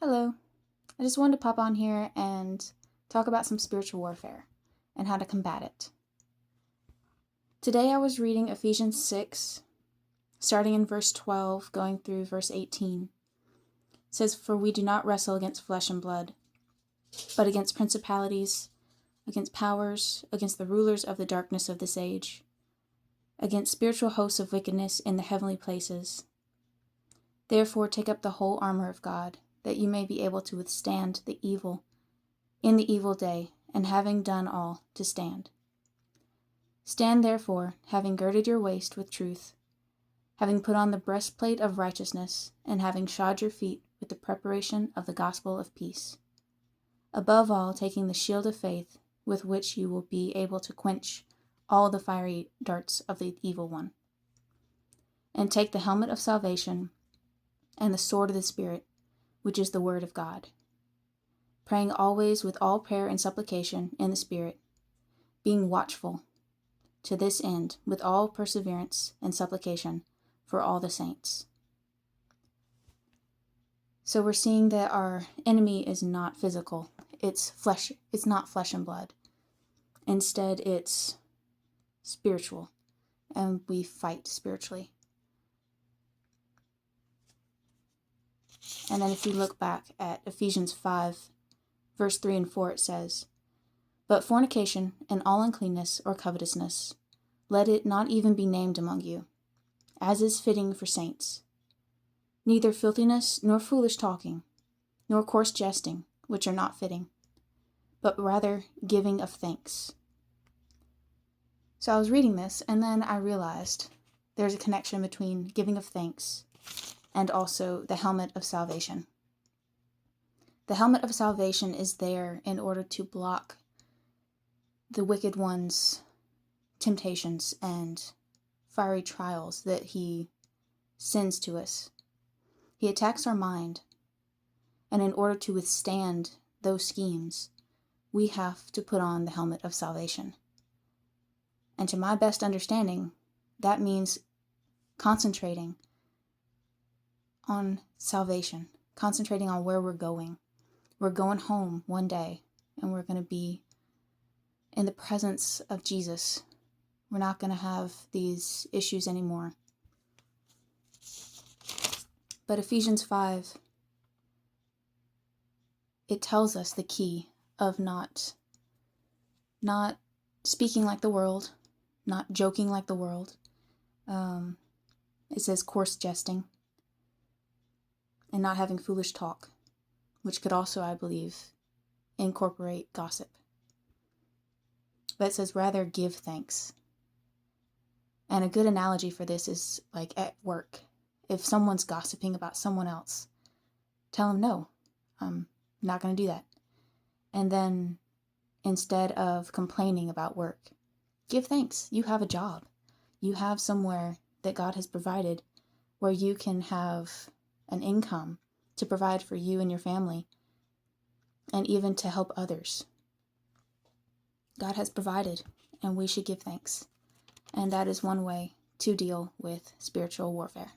Hello. I just wanted to pop on here and talk about some spiritual warfare and how to combat it. Today I was reading Ephesians 6, starting in verse 12, going through verse 18. It says, "For we do not wrestle against flesh and blood, but against principalities, against powers, against the rulers of the darkness of this age, against spiritual hosts of wickedness in the heavenly places. Therefore take up the whole armor of God, that you may be able to withstand the evil day, and having done all, to stand. Stand therefore, having girded your waist with truth, having put on the breastplate of righteousness, and having shod your feet with the preparation of the gospel of peace. Above all, taking the shield of faith, with which you will be able to quench all the fiery darts of the evil one. And take the helmet of salvation and the sword of the Spirit, which is the word of God, praying always with all prayer and supplication in the Spirit, being watchful to this end with all perseverance and supplication for all the saints." So we're seeing that our enemy is not physical. It's flesh. It's not flesh and blood. Instead, it's spiritual, and we fight spiritually. And then if you look back at Ephesians 5, verse 3 and 4, it says, "But fornication and all uncleanness or covetousness, let it not even be named among you, as is fitting for saints. Neither filthiness, nor foolish talking, nor coarse jesting, which are not fitting, but rather giving of thanks." So I was reading this, and then I realized there's a connection between giving of thanks and also the helmet of salvation. The helmet of salvation is there in order to block the wicked one's temptations and fiery trials that he sends to us. He attacks our mind, and in order to withstand those schemes, we have to put on the helmet of salvation. And to my best understanding, that means concentrating on salvation, concentrating on where we're going. We're going home one day, and we're going to be in the presence of Jesus. We're not going to have these issues anymore. But Ephesians 5, it tells us the key of not speaking like the world, not joking like the world. It says coarse jesting, and not having foolish talk, which could also, I believe, incorporate gossip. But it says rather give thanks. And a good analogy for this is like at work. If someone's gossiping about someone else, tell them, no, I'm not going to do that. And then instead of complaining about work, give thanks. You have a job. You have somewhere that God has provided where you can have an income to provide for you and your family, and even to help others. God has provided, and we should give thanks. And that is one way to deal with spiritual warfare.